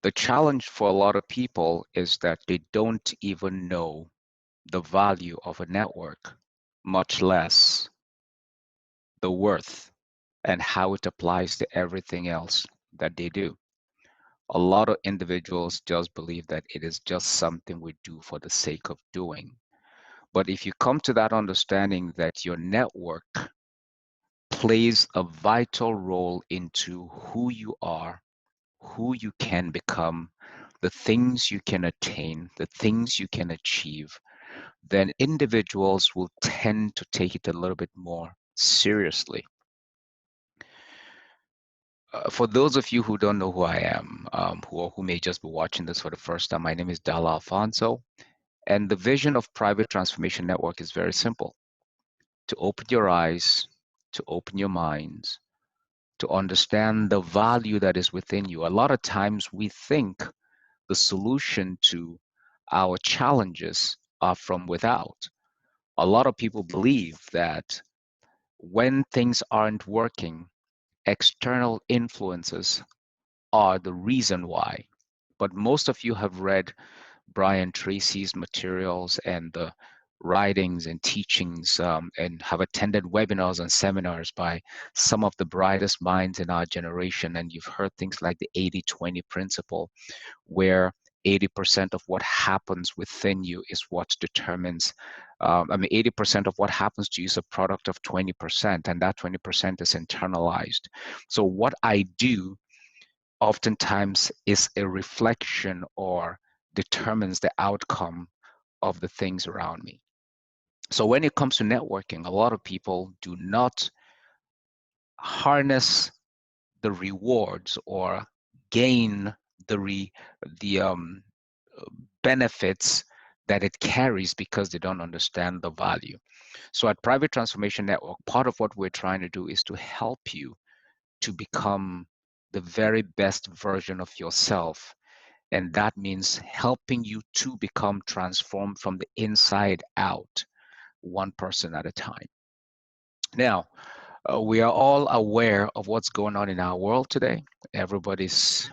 The challenge for a lot of people is that they don't even know the value of a network, much less the worth and how it applies to everything else that they do. A lot of individuals just believe that it is just something we do for the sake of doing. But if you come to that understanding that your network plays a vital role into who you are, who you can become, the things you can attain, the things you can achieve, then individuals will tend to take it a little bit more seriously. For those of you who don't know who I am, who may just be watching this for the first time, my name is Dala Alfonso, and the vision of Private Transformation Network is very simple: to open your eyes, to open your minds, to understand the value that is within you. A lot of times we think the solution to our challenges are from without. A lot of people believe that when things aren't working, external influences are the reason why. But most of you have read Brian Tracy's materials and the writings and teachings, and have attended webinars and seminars by some of the brightest minds in our generation. And you've heard things like the 80-20 principle, where 80% of what happens within you is what determines, 80% of what happens to you is a product of 20%, and that 20% is internalized. So what I do oftentimes is a reflection or determines the outcome of the things around me. So when it comes to networking, a lot of people do not harness the rewards or gain the benefits that it carries because they don't understand the value. So at Private Transformation Network, part of what we're trying to do is to help you to become the very best version of yourself. And that means helping you to become transformed from the inside out, one person at a time. Now, we are all aware of what's going on in our world today. Everybody's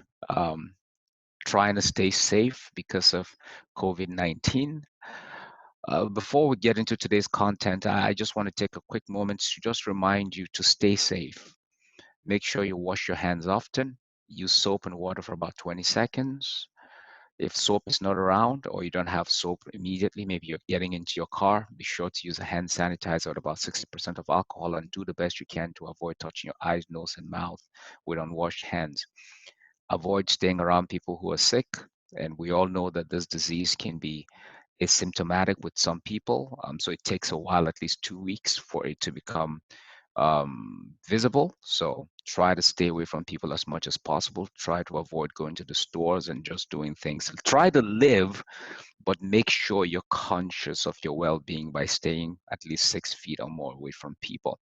trying to stay safe because of COVID-19. Before we get into today's content, I just want to take a quick moment to just remind you to stay safe. Make sure you wash your hands often. Use soap and water for about 20 seconds. If soap is not around or you don't have soap immediately, maybe you're getting into your car, be sure to use a hand sanitizer at about 60% of alcohol and do the best you can to avoid touching your eyes, nose, and mouth with unwashed hands. Avoid staying around people who are sick. And we all know that this disease can be asymptomatic with some people. So it takes a while, at least 2 weeks, for it to become visible. So try to stay away from people as much as possible. Try to avoid going to the stores and just doing things. Try to live, but make sure you're conscious of your well-being by staying at least 6 feet or more away from people.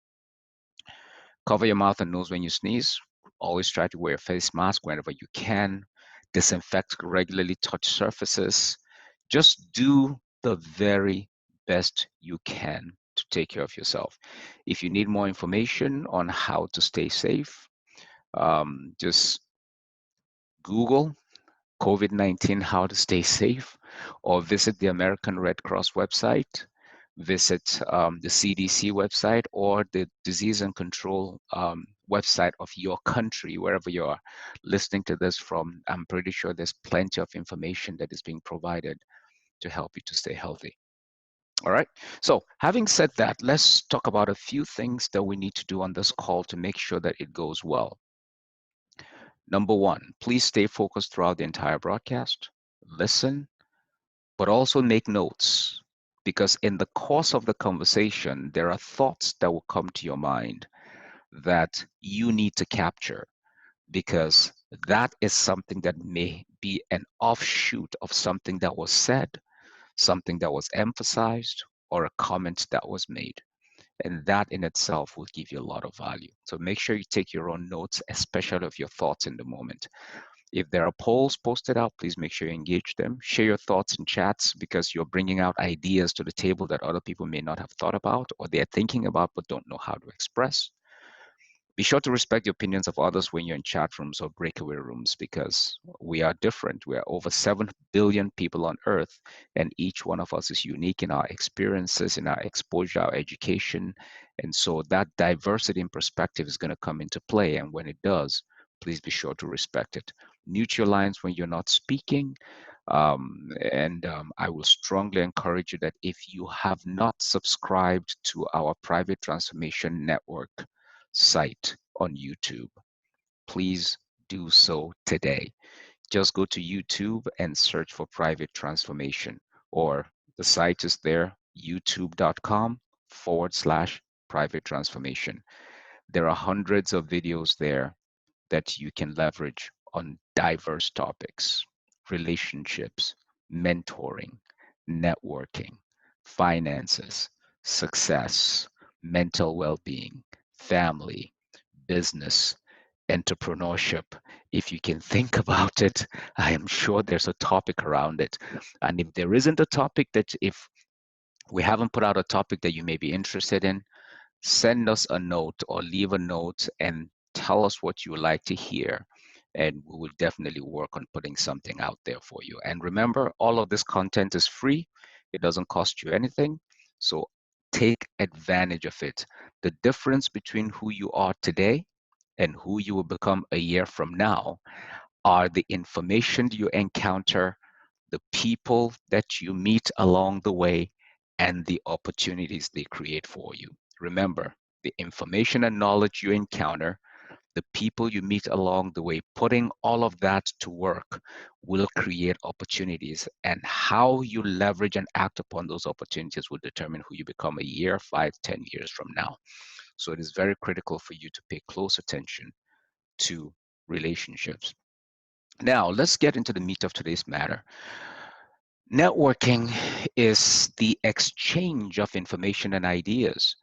Cover your mouth and nose when you sneeze. Always try to wear a face mask whenever you can. Disinfect regularly, touch surfaces. Just do the very best you can to take care of yourself. If you need more information on how to stay safe, just Google COVID-19 how to stay safe, or visit the American Red Cross website, visit the CDC website, or the disease and control website of your country, wherever you are listening to this from. I'm pretty sure there's plenty of information that is being provided to help you to stay healthy. All right. So having said that, let's talk about a few things that we need to do on this call to make sure that it goes well. Number one, please stay focused throughout the entire broadcast. Listen, but also make notes, because in the course of the conversation, there are thoughts that will come to your mind that you need to capture, because that is something that may be an offshoot of something that was said, something that was emphasized, or a comment that was made. And that in itself will give you a lot of value. So make sure you take your own notes, especially of your thoughts in the moment. If there are polls posted out, please make sure you engage them. Share your thoughts in chats, because you're bringing out ideas to the table that other people may not have thought about, or they're thinking about but don't know how to express. Be sure to respect the opinions of others when you're in chat rooms or breakaway rooms because we are different. We are over 7 billion people on earth, and each one of us is unique in our experiences, in our exposure, our education. And so that diversity in perspective is going to come into play. And when it does, please be sure to respect it. Mute your lines when you're not speaking. I will strongly encourage you that if you have not subscribed to our Private Transformation Network site on YouTube, please do so today. Just go to YouTube and search for Private Transformation, or the site is there, youtube.com/private transformation. There are hundreds of videos there that you can leverage on diverse topics: relationships, mentoring, networking, finances, success, mental well being, family, business, entrepreneurship. If you can think about it, I am sure there's a topic around it. And if there isn't a topic that, if we haven't put out a topic that you may be interested in, send us a note or leave a note and tell us what you would like to hear. And we will definitely work on putting something out there for you. And remember, all of this content is free, it doesn't cost you anything. So take advantage of it. The difference between who you are today and who you will become a year from now are the information you encounter, the people that you meet along the way, and the opportunities they create for you. Remember, the information and knowledge you encounter, the people you meet along the way, putting all of that to work will create opportunities. And how you leverage and act upon those opportunities will determine who you become a year, 5, 10 years from now. So it is very critical for you to pay close attention to relationships. Now, let's get into the meat of today's matter. Networking is the exchange of information and ideas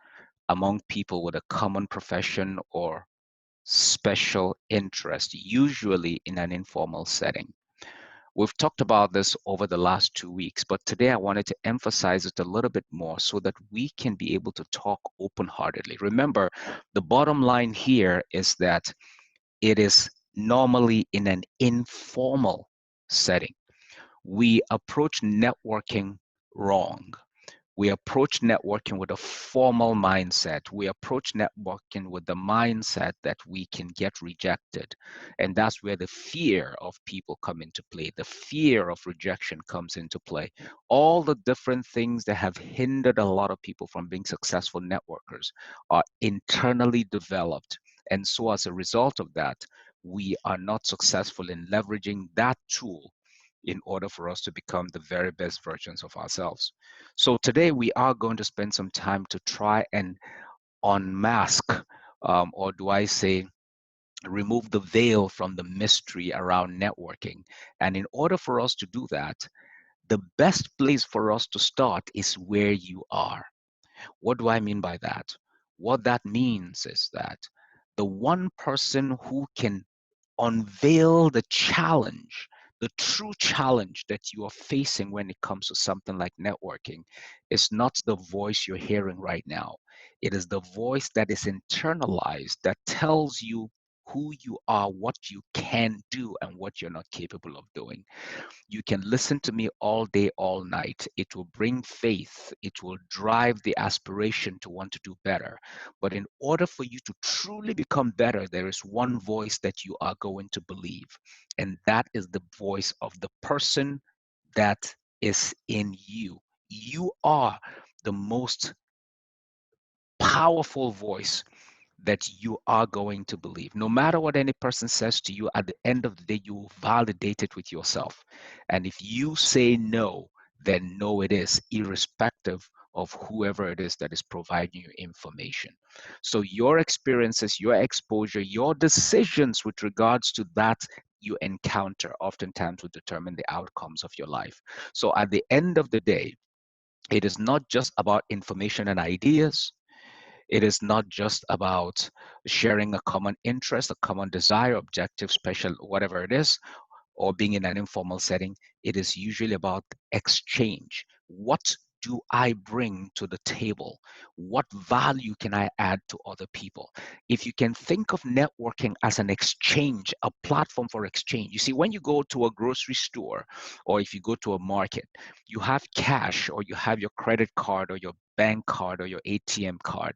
among people with a common profession or special interest, usually in an informal setting. We've talked about this over the last 2 weeks, but today I wanted to emphasize it a little bit more so that we can be able to talk open-heartedly. Remember, the bottom line here is that it is normally in an informal setting. We approach networking wrong. We approach networking with a formal mindset. We approach networking with the mindset that we can get rejected. And that's where the fear of people come into play. The fear of rejection comes into play. All the different things that have hindered a lot of people from being successful networkers are internally developed. And so as a result of that, we are not successful in leveraging that tool in order for us to become the very best versions of ourselves. So today we are going to spend some time to try and unmask, or do I say, remove the veil from the mystery around networking. And in order for us to do that, the best place for us to start is where you are. What do I mean by that? What that means is that the one person who can unveil the challenge, the true challenge that you are facing when it comes to something like networking, is not the voice you're hearing right now. It is the voice that is internalized that tells you who you are, what you can do, and what you're not capable of doing. You can listen to me all day, all night. It will bring faith. It will drive the aspiration to want to do better. But in order for you to truly become better, there is one voice that you are going to believe. And that is the voice of the person that is in you. You are the most powerful voice that you are going to believe. No matter what any person says to you, at the end of the day, you will validate it with yourself. And if you say no, then no, it is, irrespective of whoever it is that is providing you information. So your experiences, your exposure, your decisions with regards to that you encounter oftentimes will determine the outcomes of your life. So at the end of the day, it is not just about information and ideas. It is not just about sharing a common interest, a common desire, objective, special, whatever it is, or being in an informal setting. It is usually about exchange. What do I bring to the table? What value can I add to other people? If you can think of networking as an exchange, a platform for exchange. You see, when you go to a grocery store or if you go to a market, you have cash or you have your credit card or your bank card or your ATM card.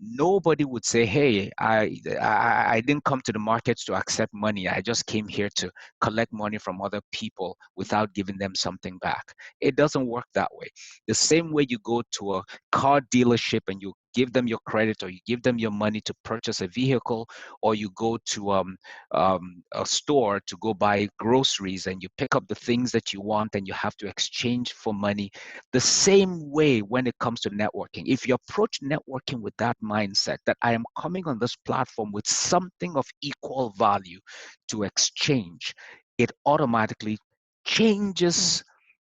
Nobody would say, "Hey, I didn't come to the markets to accept money. I just came here to collect money from other people without giving them something back." It doesn't work that way. The same way you go to a car dealership and you give them your credit or you give them your money to purchase a vehicle, or you go to a store to go buy groceries and you pick up the things that you want and you have to exchange for money. The same way when it comes to networking, if you approach networking with that mindset that I am coming on this platform with something of equal value to exchange, it automatically changes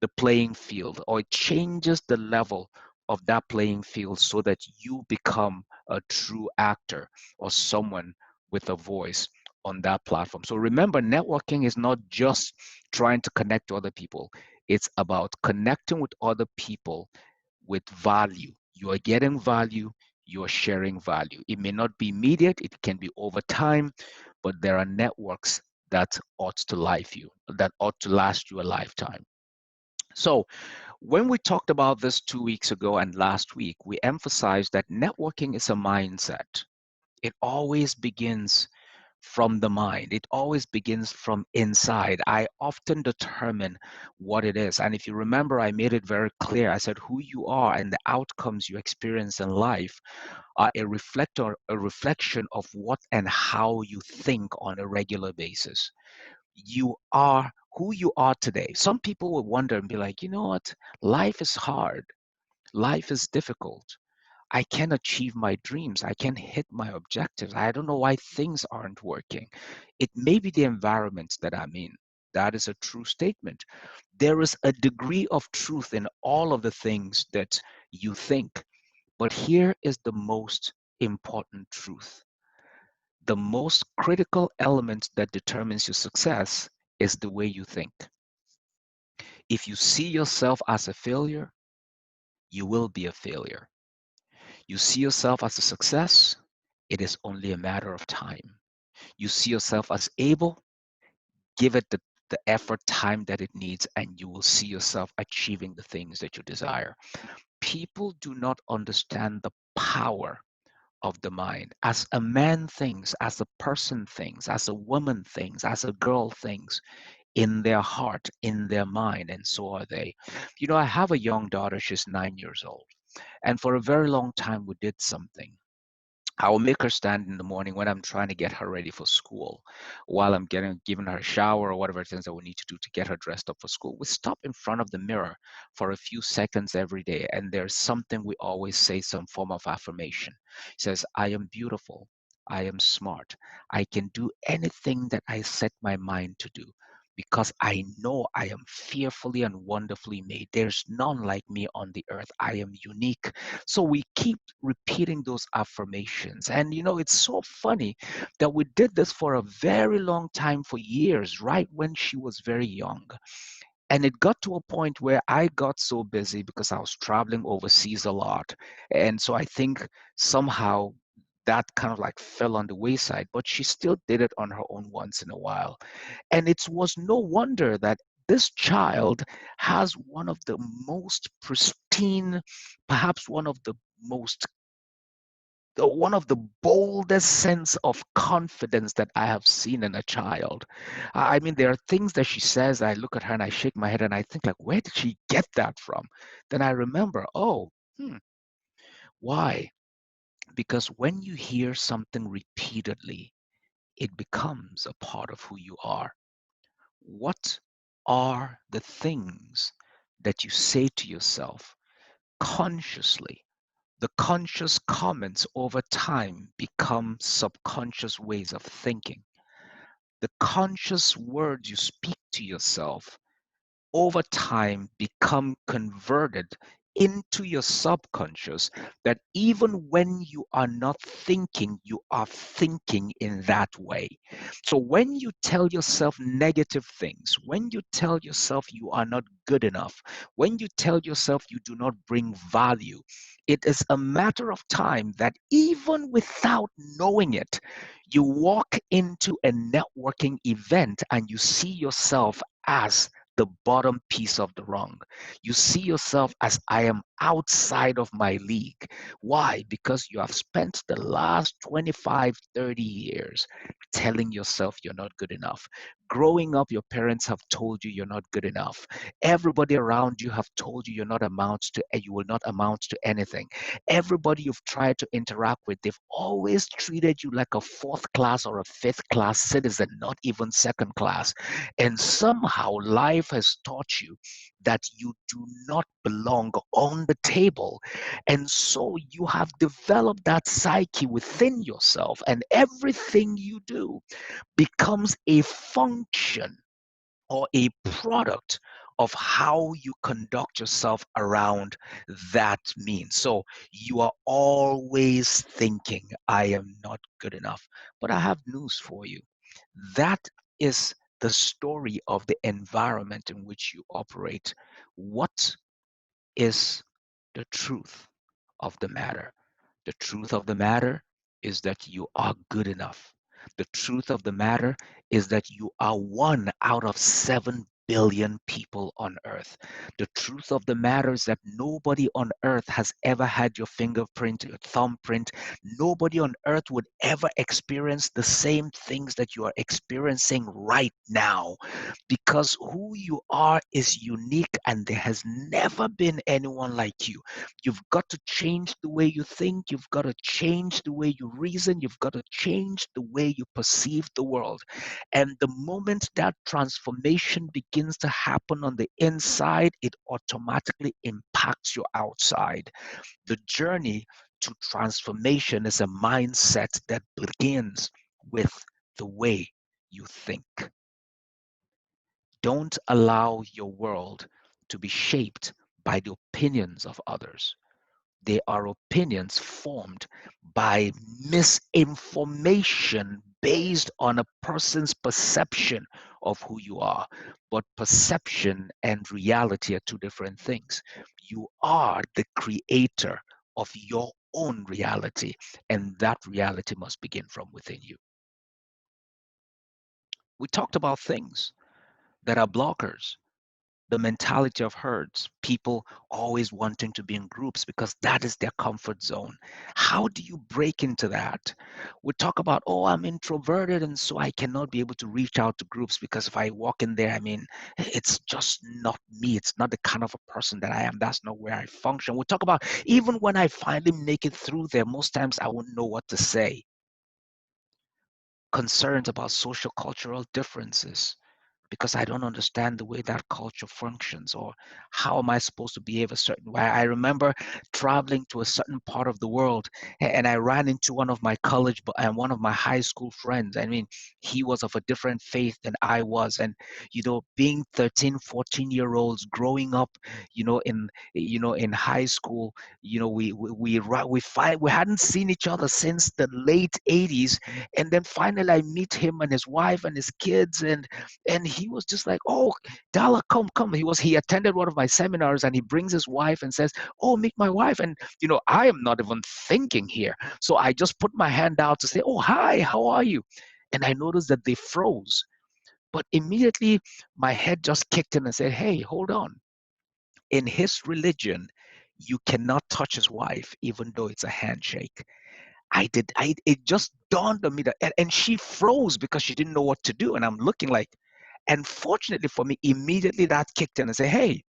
the playing field, or it changes the level of that playing field so that you become a true actor or someone with a voice on that platform. So remember, networking is not just trying to connect to other people. It's about connecting with other people with value. You are getting value, you are sharing value. It may not be immediate, it can be over time, but there are networks that ought to life you, that ought to last you a lifetime. So when we talked about this 2 weeks ago and last week, we emphasized that networking is a mindset. It always begins from the mind. It always begins from inside. I often determine what it is. And if you remember, I made it very clear. I said who you are and the outcomes you experience in life are a reflection of what and how you think on a regular basis. You are who you are today. Some people will wonder and be like, you know what? Life is hard. Life is difficult. I can achieve my dreams. I can hit my objectives. I don't know why things aren't working. It may be the environment that I'm in. That is a true statement. There is a degree of truth in all of the things that you think. But here is the most important truth. The most critical element that determines your success is the way you think. If you see yourself as a failure, you will be a failure. You see yourself as a success, it is only a matter of time. You see yourself as able, give it the effort, time that it needs, and you will see yourself achieving the things that you desire. People do not understand the power of the mind. As a man thinks, as a person thinks, as a woman thinks, as a girl thinks, in their heart, in their mind, and so are they. You know, I have a young daughter, she's 9 years old, and for a very long time we did something. I will make her stand in the morning when I'm trying to get her ready for school, while I'm giving her a shower or whatever it is that we need to do to get her dressed up for school. We stop in front of the mirror for a few seconds every day, and there's something we always say, some form of affirmation. It says, "I am beautiful. I am smart. I can do anything that I set my mind to do." Because I know I am fearfully and wonderfully made. There's none like me on the earth. I am unique. So we keep repeating those affirmations. And you know, it's so funny that we did this for a very long time, for years, right when she was very young. And it got to a point where I got so busy because I was traveling overseas a lot. And so I think somehow that kind of like fell on the wayside, but she still did it on her own once in a while. And it was no wonder that this child has one of the most pristine, perhaps one of the boldest sense of confidence that I have seen in a child. I mean, there are things that she says. I look at her and I shake my head and I think, like, where did she get that from? Then I remember, oh, why? Because when you hear something repeatedly, it becomes a part of who you are. What are the things that you say to yourself consciously? The conscious comments over time become subconscious ways of thinking. The conscious words you speak to yourself over time become converted into your subconscious that even when you are not thinking, you are thinking in that way. So when you tell yourself negative things, when you tell yourself you are not good enough, when you tell yourself you do not bring value, it is a matter of time that even without knowing it, you walk into a networking event and you see yourself as the bottom piece of the rung. You see yourself as I am outside of my league. Why? Because you have spent the last 25, 30 years telling yourself you're not good enough. Growing up, your parents have told you you're not good enough. Everybody around you have told you you will not amount to anything. Everybody you've tried to interact with, they've always treated you like a fourth class or a fifth class citizen, not even second class. And somehow life has taught you that you do not belong on the table. And so you have developed that psyche within yourself, and everything you do becomes a function or a product of how you conduct yourself around that means. So you are always thinking, I am not good enough. But I have news for you. That is the story of the environment in which you operate. What is the truth of the matter? The truth of the matter is that you are good enough. The truth of the matter is that you are one out of 7 billion people on earth. The truth of the matter is that nobody on earth has ever had your fingerprint, your thumbprint. Nobody on earth would ever experience the same things that you are experiencing right now, because who you are is unique and there has never been anyone like you. You've got to change the way you think. You've got to change the way you reason. You've got to change the way you perceive the world. And the moment that transformation begins to happen on the inside, it automatically impacts your outside. The journey to transformation is a mindset that begins with the way you think. Don't allow your world to be shaped by the opinions of others. They are opinions formed by misinformation based on a person's perception of who you are. But perception and reality are two different things. You are the creator of your own reality, and that reality must begin from within you. We talked about things that are blockers. The mentality of herds, people always wanting to be in groups because that is their comfort zone. How do you break into that? We talk about, oh, I'm introverted and so I cannot be able to reach out to groups because if I walk in there, I mean, it's just not me. It's not the kind of a person that I am. That's not where I function. We talk about even when I finally make it through there, most times I wouldn't know what to say. Concerns about social cultural differences because I don't understand the way that culture functions, or how am I supposed to behave a certain way. I remember traveling to a certain part of the world and I ran into one of my college and one of my high school friends. I mean, he was of a different faith than I was. And, being 13, 14-year-olds growing up, in high school, we hadn't seen each other since the late 80s. And then finally I meet him and his wife and his kids, and he was just like, oh, Dala, come. He attended one of my seminars and he brings his wife and says, oh, meet my wife. And, I am not even thinking here. So I just put my hand out to say, oh, hi, how are you? And I noticed that they froze. But immediately my head just kicked in and said, hey, hold on. In his religion, you cannot touch his wife, even though it's a handshake. It just dawned on me and she froze because she didn't know what to do. And I'm looking like, and fortunately for me, immediately that kicked in and said, hey,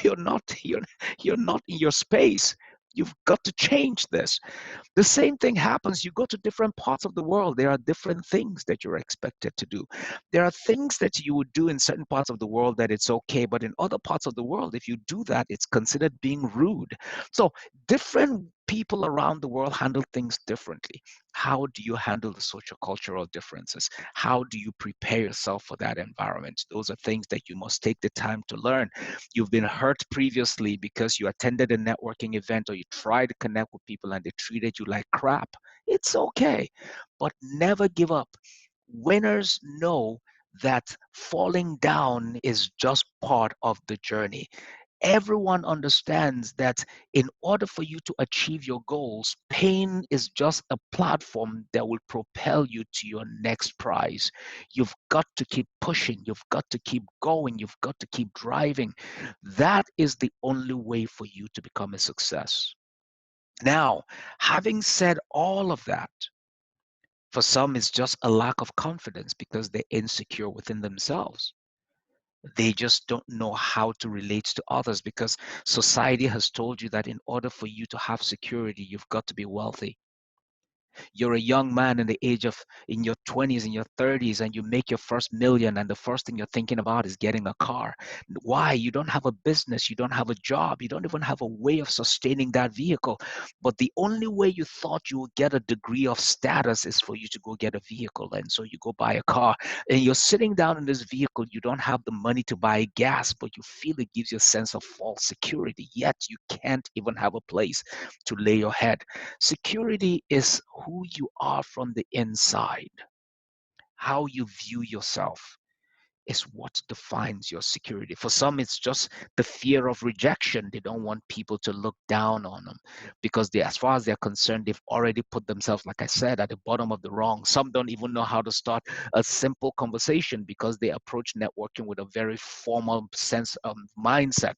you're not in your space. You've got to change this. The same thing happens. You go to different parts of the world. There are different things that you're expected to do. There are things that you would do in certain parts of the world that it's okay, but in other parts of the world, if you do that, it's considered being rude. So different People around the world handle things differently. How do you handle the social cultural differences? How do you prepare yourself for that environment? Those are things that you must take the time to learn. You've been hurt previously because you attended a networking event or you tried to connect with people and they treated you like crap. It's okay, but never give up. Winners know that falling down is just part of the journey. Everyone understands that in order for you to achieve your goals, pain is just a platform that will propel you to your next prize. You've got to keep pushing, you've got to keep going, you've got to keep driving. That is the only way for you to become a success. Now, having said all of that, for some, it's just a lack of confidence because they're insecure within themselves. They just don't know how to relate to others because society has told you that in order for you to have security, you've got to be wealthy. You're a young man in the age of in your 20s, in your 30s, and you make your first million, and the first thing you're thinking about is getting a car. Why? You don't have a business, you don't have a job, you don't even have a way of sustaining that vehicle. But the only way you thought you would get a degree of status is for you to go get a vehicle. And so you go buy a car, and you're sitting down in this vehicle, you don't have the money to buy gas, but you feel it gives you a sense of false security, yet you can't even have a place to lay your head. Security is who you are from the inside. How you view yourself is what defines your security. For some, it's just the fear of rejection. They don't want people to look down on them because they, as far as they're concerned, they've already put themselves, like I said, at the bottom of the rung. Some don't even know how to start a simple conversation because they approach networking with a very formal sense of mindset.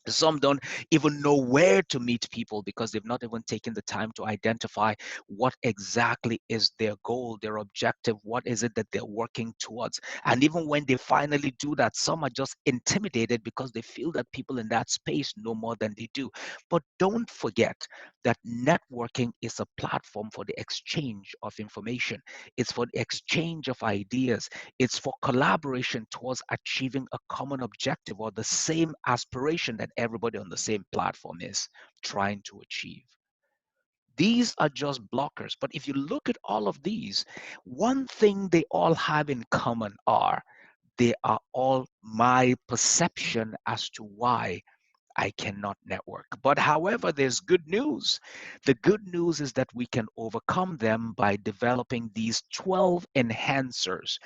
Some don't even know where to meet people because they've not even taken the time to identify what exactly is their goal, their objective, what is it that they're working towards. And even when they finally do that, some are just intimidated because they feel that people in that space know more than they do. But don't forget that networking is a platform for the exchange of information, it's for the exchange of ideas, it's for collaboration towards achieving a common objective or the same aspiration that everybody on the same platform is trying to achieve. These are just blockers. But if you look at all of these, one thing they all have in common are they are all my perception as to why I cannot network. But however, there's good news. The good news is that we can overcome them by developing these 12 enhancers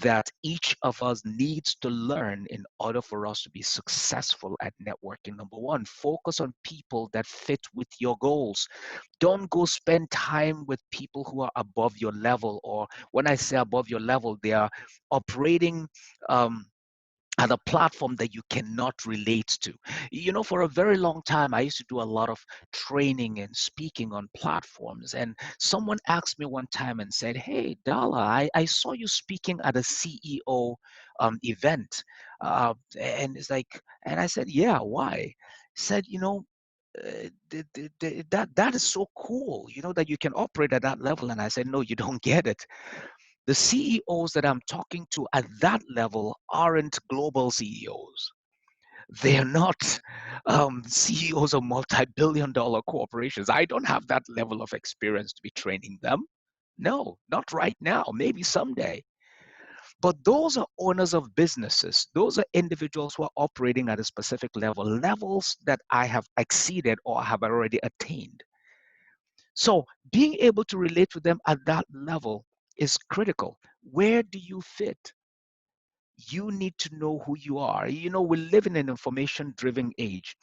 that each of us needs to learn in order for us to be successful at networking. Number one, focus on people that fit with your goals. Don't go spend time with people who are above your level, or when I say above your level, they are operating um, at a platform that you cannot relate to. You know, for a very long time, I used to do a lot of training and speaking on platforms. And someone asked me one time and said, "Hey, Dala, I saw you speaking at a CEO event." And it's like, and I said, "Yeah, why?" He said, "You know, that is so cool, you know, that you can operate at that level." And I said, "No, you don't get it. The CEOs that I'm talking to at that level aren't global CEOs. They're not CEOs of multi-billion dollar corporations. I don't have that level of experience to be training them. No, not right now, maybe someday. But those are owners of businesses. Those are individuals who are operating at a specific level, levels that I have exceeded or have already attained. So being able to relate to them at that level is critical. Where do you fit? You need to know who you are. You know, we live in an information driven age.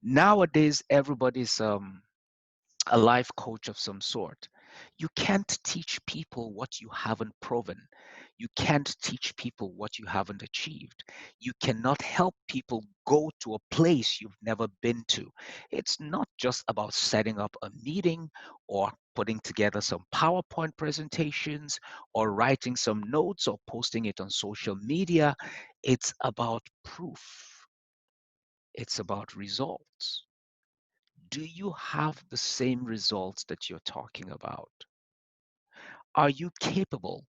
Nowadays, everybody's a life coach of some sort. You can't teach people what you haven't proven. You can't teach people what you haven't achieved. You cannot help people go to a place you've never been to. It's not just about setting up a meeting or putting together some PowerPoint presentations or writing some notes or posting it on social media. It's about proof, it's about results. Do you have the same results that you're talking about? Are you capable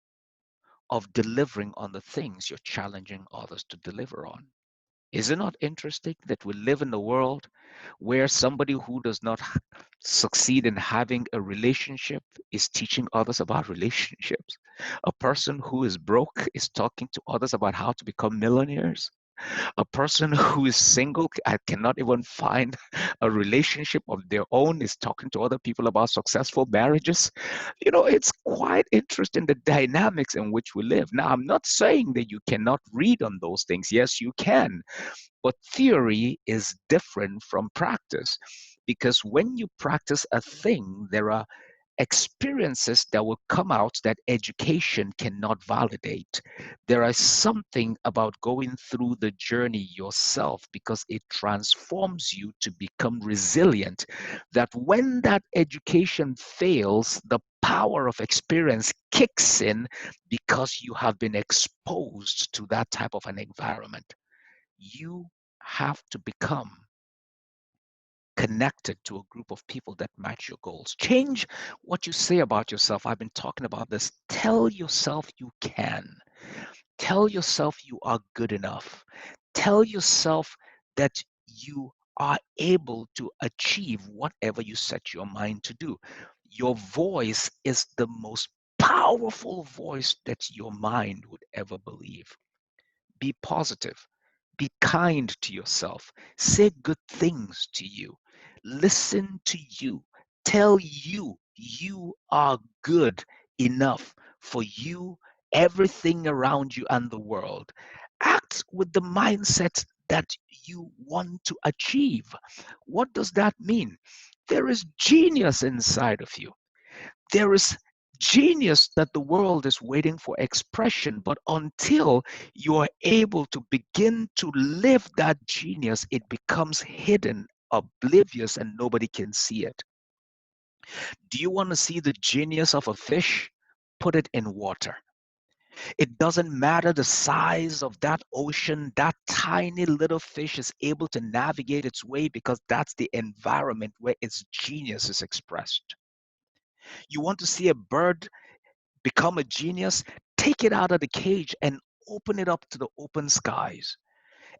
of delivering on the things you're challenging others to deliver on? Is it not interesting that we live in a world where somebody who does not succeed in having a relationship is teaching others about relationships? A person who is broke is talking to others about how to become millionaires. A person who is single cannot even find a relationship of their own is talking to other people about successful marriages. It's quite interesting the dynamics in which we live. Now, I'm not saying that you cannot read on those things. Yes, you can. But theory is different from practice, because when you practice a thing, there are experiences that will come out that education cannot validate. There is something about going through the journey yourself, because it transforms you to become resilient, that when that education fails, the power of experience kicks in because you have been exposed to that type of an environment. You have to become connected to a group of people that match your goals. Change what you say about yourself. I've been talking about this. Tell yourself you can. Tell yourself you are good enough. Tell yourself that you are able to achieve whatever you set your mind to do. Your voice is the most powerful voice that your mind would ever believe. Be positive. Be kind to yourself. Say good things to you. Listen to you. Tell you you are good enough for you, everything around you, and the world. Act with the mindset that you want to achieve. What does that mean? There is genius inside of you. There is genius that the world is waiting for expression, but until you are able to begin to live that genius, it becomes hidden, oblivious, and nobody can see it. Do you want to see the genius of a fish? Put it in water. It doesn't matter the size of that ocean, that tiny little fish is able to navigate its way because that's the environment where its genius is expressed. You want to see a bird become a genius? Take it out of the cage and open it up to the open skies.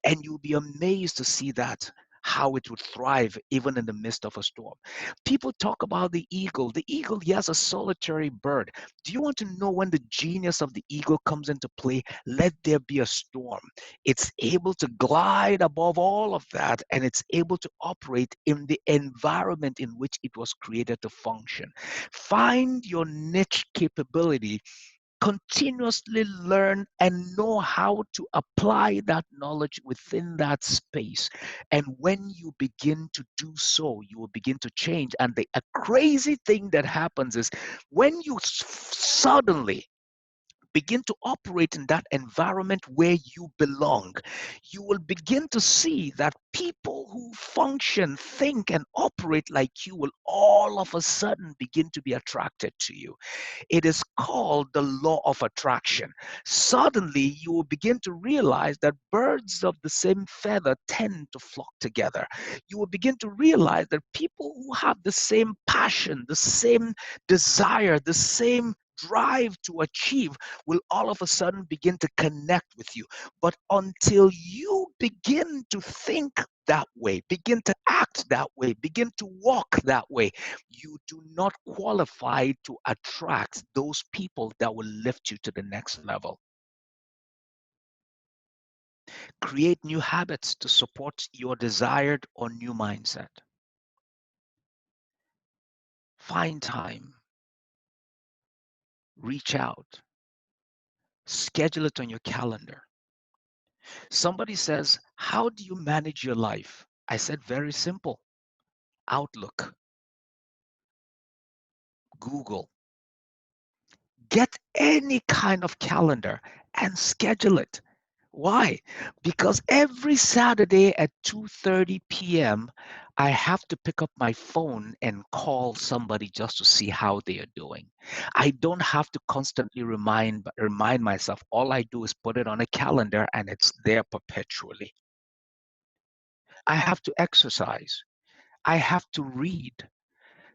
And you'll be amazed to see that, how it would thrive even in the midst of a storm. People talk about the eagle. The eagle, yes, a solitary bird. Do you want to know when the genius of the eagle comes into play? Let there be a storm. It's able to glide above all of that, and it's able to operate in the environment in which it was created to function. Find your niche capability, continuously learn and know how to apply that knowledge within that space. And when you begin to do so, you will begin to change. And a crazy thing that happens is when you suddenly begin to operate in that environment where you belong, you will begin to see that people who function, think, and operate like you will all of a sudden begin to be attracted to you. It is called the law of attraction. Suddenly, you will begin to realize that birds of the same feather tend to flock together. You will begin to realize that people who have the same passion, the same desire, the same drive to achieve will all of a sudden begin to connect with you. But until you begin to think that way, begin to act that way, begin to walk that way, you do not qualify to attract those people that will lift you to the next level. Create new habits to support your desired or new mindset. Find time, reach out, schedule it on your calendar. Somebody says, how do you manage your life? I said, very simple. Outlook, Google. Get any kind of calendar and schedule it. Why? Because every Saturday at 2:30 p.m., I have to pick up my phone and call somebody just to see how they are doing. I don't have to constantly remind myself. All I do is put it on a calendar and it's there perpetually. I have to exercise. I have to read.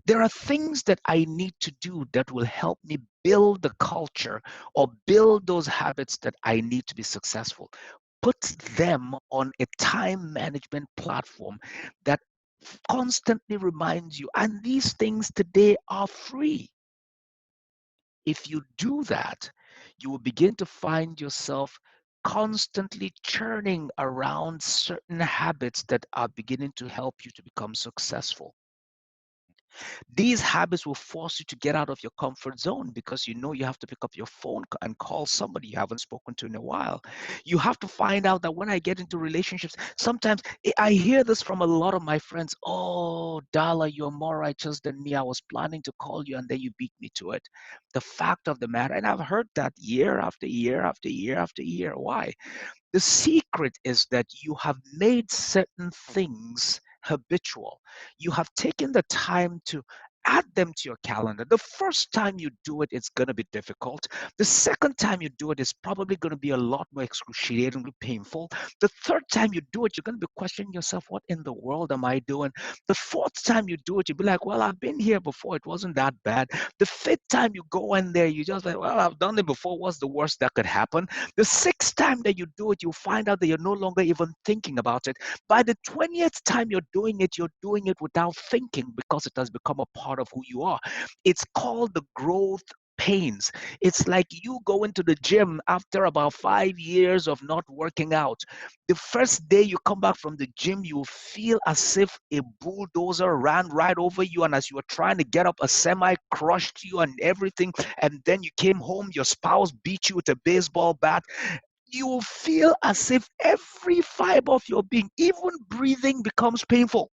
There are things that I need to do that will help me build the culture or build those habits that I need to be successful. put them on a time management platform that constantly reminds you, and these things today are free. If you do that, you will begin to find yourself constantly churning around certain habits that are beginning to help you to become successful. These habits will force you to get out of your comfort zone because you know you have to pick up your phone and call somebody you haven't spoken to in a while. You have to find out that when I get into relationships, sometimes I hear this from a lot of my friends. Oh, Dala, you're more righteous than me. I was planning to call you and then you beat me to it. The fact of the matter, and I've heard that year after year after year after year. Why? The secret is that you have made certain things habitual. You have taken the time to add them to your calendar. The first time you do it, it's going to be difficult. The second time you do it, it's probably going to be a lot more excruciatingly painful. The third time you do it, you're going to be questioning yourself, what in the world am I doing? The fourth time you do it, you'll be like, well, I've been here before. It wasn't that bad. The fifth time you go in there, you just like, well, I've done it before. What's the worst that could happen? The sixth time that you do it, you'll find out that you're no longer even thinking about it. By the 20th time you're doing it without thinking because it has become a part of who you are. It's called the growth pains. It's like you go into the gym after about 5 years of not working out. The first day you come back from the gym, you feel as if a bulldozer ran right over you, and as you were trying to get up, a semi crushed you and everything. And then you came home, your spouse beat you with a baseball bat. You will feel as if every fiber of your being, even breathing, becomes painful.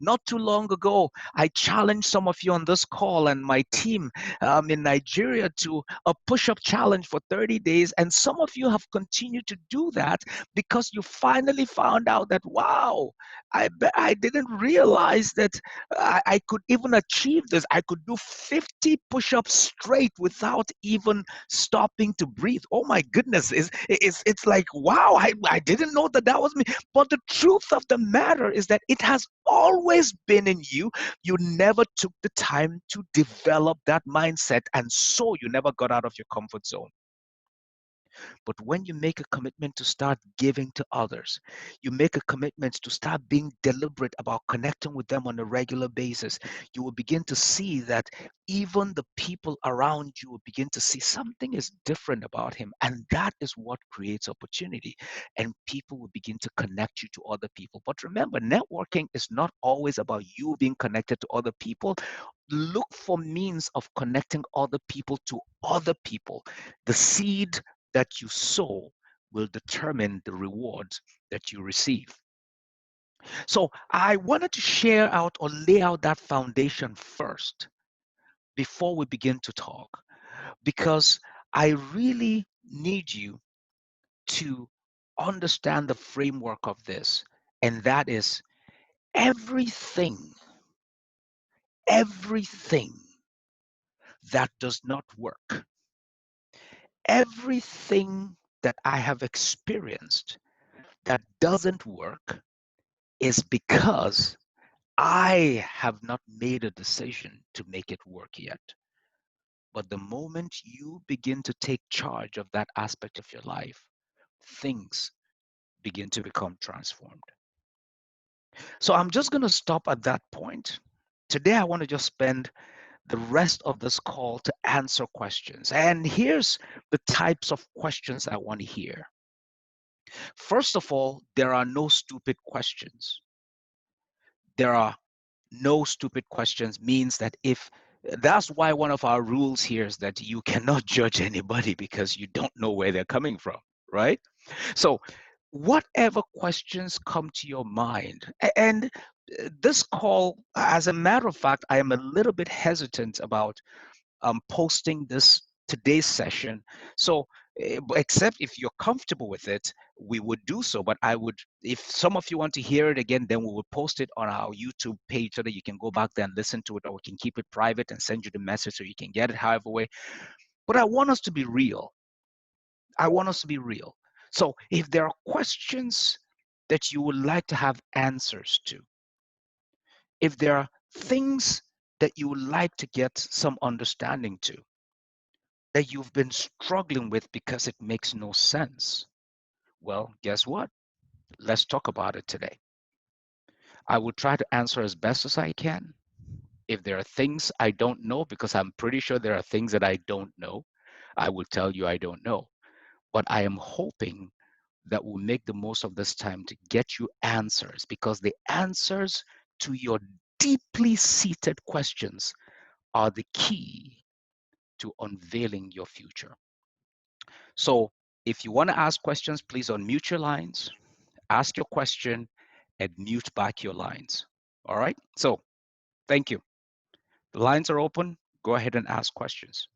Not too long ago, I challenged some of you on this call and my team in Nigeria to a push up challenge for 30 days. And some of you have continued to do that because you finally found out that, wow, I didn't realize that I could even achieve this. I could do 50 push ups straight without even stopping to breathe. Oh my goodness. It's like, wow, I didn't know that that was me. But the truth of the matter is that it has always been in you. You never took the time to develop that mindset, and so you never got out of your comfort zone. But when you make a commitment to start giving to others, you make a commitment to start being deliberate about connecting with them on a regular basis, you will begin to see that even the people around you will begin to see something is different about him. And that is what creates opportunity. And people will begin to connect you to other people. But remember, networking is not always about you being connected to other people. Look for means of connecting other people to other people. The seed that you sow will determine the rewards that you receive. So I wanted to share out or lay out that foundation first before we begin to talk, because I really need you to understand the framework of this, and that is everything, everything that does not work, everything that I have experienced that doesn't work is because I have not made a decision to make it work yet. But the moment you begin to take charge of that aspect of your life, things begin to become transformed. So I'm just going to stop at that point. Today, I want to just spend the rest of this call to answer questions. And here's the types of questions I want to hear. First of all, there are no stupid questions. There are no stupid questions means that if that's why one of our rules here is that you cannot judge anybody because you don't know where they're coming from, right? So whatever questions come to your mind, and this call, as a matter of fact, I am a little bit hesitant about posting this today's session. So, except if you're comfortable with it, we would do so. But I would, if some of you want to hear it again, then we will post it on our YouTube page so that you can go back there and listen to it, or we can keep it private and send you the message so you can get it however way. But I want us to be real. I want us to be real. So, if there are questions that you would like to have answers to, if there are things that you would like to get some understanding to, that you've been struggling with because it makes no sense, Well, guess what? Let's talk about it today. I will try to answer as best as I can. If there are things I don't know, because I'm pretty sure there are things that I don't know, I will tell you I don't know. But I am hoping that we'll make the most of this time to get you answers, because the answers to your deeply seated questions are the key to unveiling your future. So if you want to ask questions, please unmute your lines, ask your question, and mute back your lines. All right? So thank you. The lines are open. Go ahead and ask questions.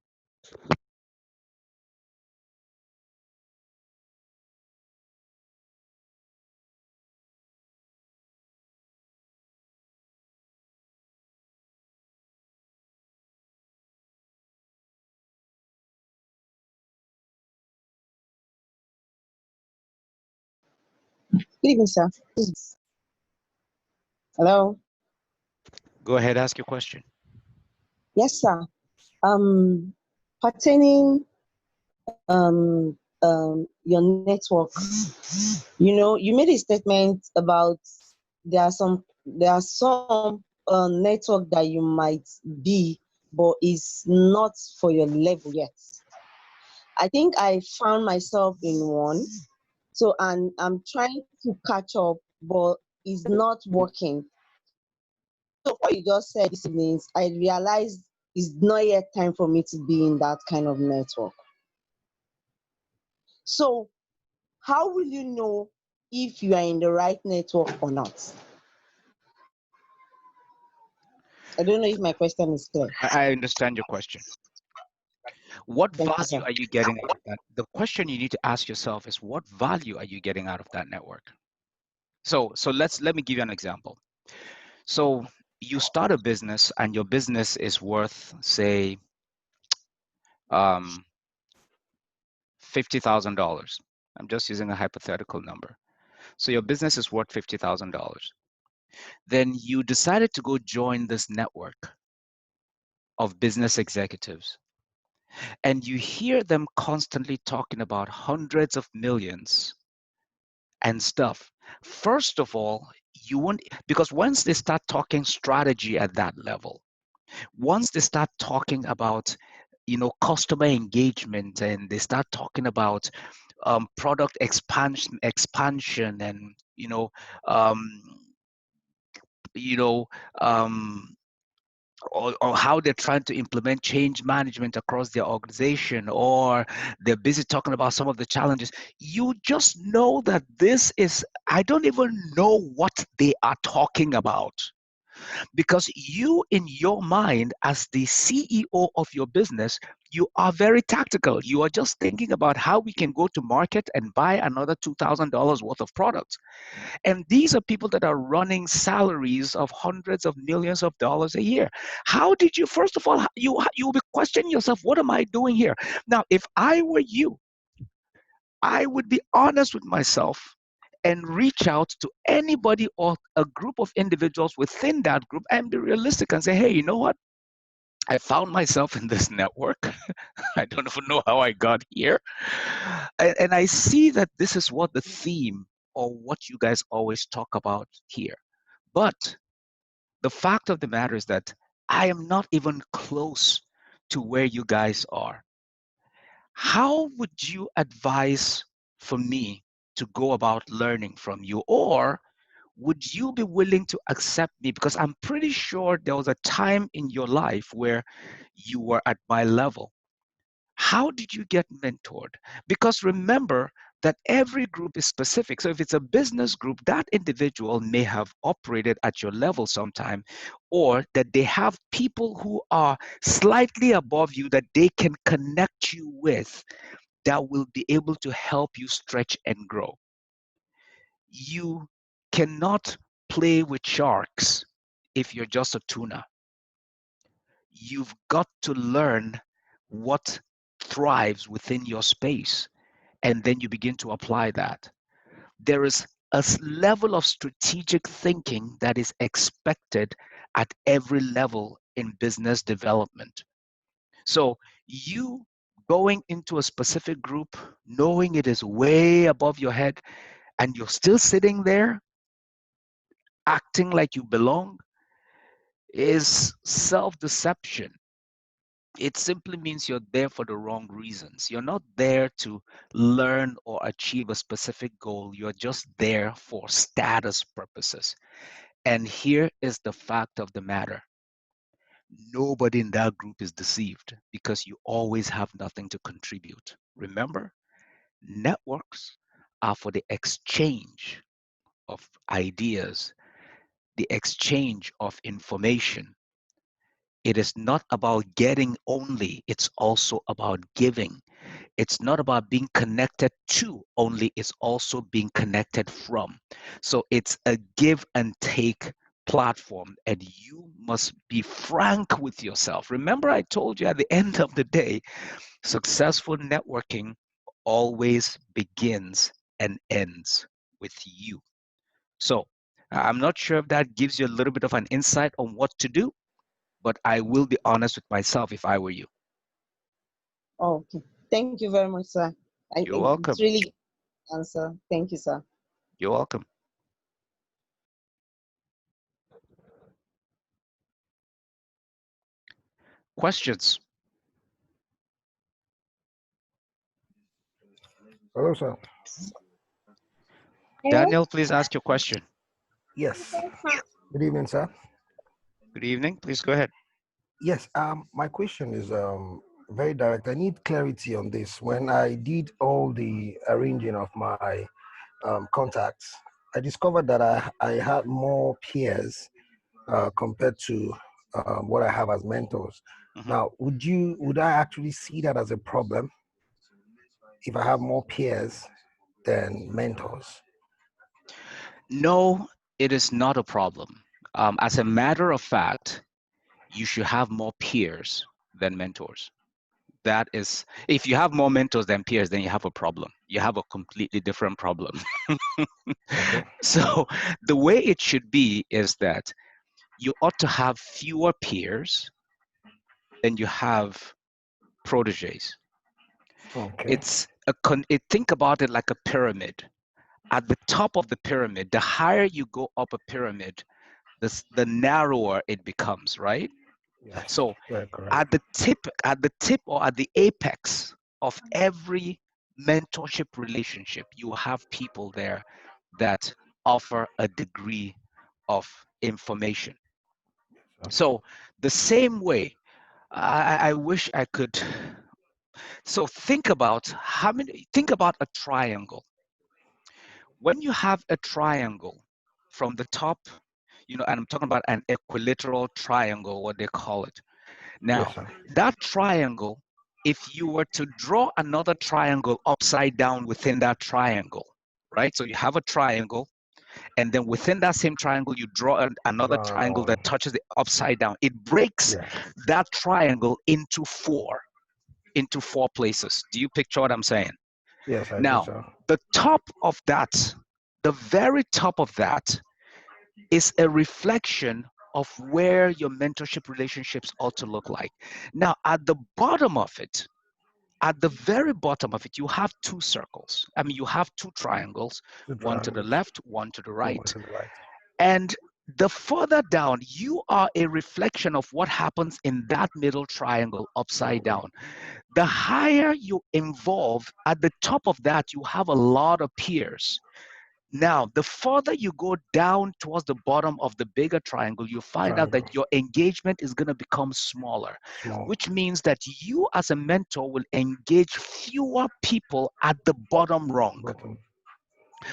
Good evening, sir. Hello. Go ahead, ask your question. Yes, sir. Pertaining your network, you made a statement about there are some network that you might be, but is not for your level yet. I think I found myself in one, so and I'm trying to catch up, but it's not working. So what you just said this evening, I realized it's not yet time for me to be in that kind of network. So how will you know if you are in the right network or not? I don't know if my question is clear. I understand your question. What Thank you, value sir. are you getting out of that? The question you need to ask yourself is, what value are you getting out of that network? So let me give you an example. So you start a business and your business is worth, say, um, $50,000. I'm just using a hypothetical number. So your business is worth $50,000. Then you decided to go join this network of business executives, and you hear them constantly talking about hundreds of millions and stuff. First of all, you won't, because once they start talking strategy at that level, once they start talking about, customer engagement, and they start talking about product expansion, and um, you know um, or how they're trying to implement change management across their organization, or they're busy talking about some of the challenges, you just know that this is, I don't even know what they are talking about, because you, in your mind, as the CEO of your business, you are very tactical. You are just thinking about how we can go to market and buy another $2,000 worth of products. And these are people that are running salaries of hundreds of millions of dollars a year. How did you, first of all, you'll be questioning yourself, what am I doing here? Now, if I were you, I would be honest with myself and reach out to anybody or a group of individuals within that group and be realistic and say, hey, you know what? I found myself in this network. I don't even know how I got here. And I see that this is what the theme, or what you guys always talk about here. But the fact of the matter is that I am not even close to where you guys are. How would you advise for me to go about learning from you? Or would you be willing to accept me? Because I'm pretty sure there was a time in your life where you were at my level. How did you get mentored? Because remember that every group is specific. So if it's a business group, that individual may have operated at your level sometime, or that they have people who are slightly above you that they can connect you with, that will be able to help you stretch and grow. You cannot play with sharks if you're just a tuna. You've got to learn what thrives within your space, and then you begin to apply that. There is a level of strategic thinking that is expected at every level in business development. So you going into a specific group, knowing it is way above your head, and you're still sitting there acting like you belong, is self-deception. It simply means you're there for the wrong reasons. You're not there to learn or achieve a specific goal. You're just there for status purposes. And here is the fact of the matter. Nobody in that group is deceived because you always have nothing to contribute. Remember, networks are for the exchange of ideas, the exchange of information. It is not about getting only, it's also about giving. It's not about being connected to only, it's also being connected from. So it's a give and take platform, and you must be frank with yourself. Remember, I told you at the end of the day, successful networking always begins and ends with you. So I'm not sure if that gives you a little bit of an insight on what to do, but I will be honest with myself if I were you. Okay. Thank you very much, sir. You're It's welcome. really good answer. Thank you, sir. You're welcome. Questions? Hello, sir. Daniel, please ask your question. Yes. Good evening, sir. Good evening. Please go ahead. Yes. My question is very direct. I need clarity on this. When I did all the arranging of my contacts, I discovered that I had more peers compared to what I have as mentors. Mhm. Now, would I actually see that as a problem if I have more peers than mentors? No, it is not a problem. As a matter of fact, you should have more peers than mentors. That is, if you have more mentors than peers, then you have a problem. You have a completely different problem. Okay. So the way it should be is that you ought to have fewer peers than you have proteges. Okay. Think about it like a pyramid. At the top of the pyramid, the higher you go up a pyramid, the narrower it becomes, right? Yes. So Very correct. at the tip or at the apex of every mentorship relationship, you have people there that offer a degree of information. So the same way, I wish I could. So think about a triangle. When you have a triangle from the top, and I'm talking about an equilateral triangle, what they call it. Yes, Now, sir. that triangle, if you were to draw another triangle upside down within that triangle, right? So you have a triangle, and then within that same triangle, you draw another triangle Wow. that touches it upside down. It breaks Yes. that triangle into four places. Do you picture what I'm saying? Yes, I do, Now, sir. the top of that, the very top of that is a reflection of where your mentorship relationships ought to look like. Now, at the very bottom of it, you have two circles. I mean, you have two triangles, Two one to the triangles. left, one to the Over right. to the right. And the further down, you are a reflection of what happens in that middle triangle upside Triangle. down. The higher you involve, at the top of that, you have a lot of peers. Now, the further you go down towards the bottom of the bigger triangle, you find out Triangle. that your engagement is going to become smaller, Small. which means that you as a mentor will engage fewer people at the bottom rung, Bottom.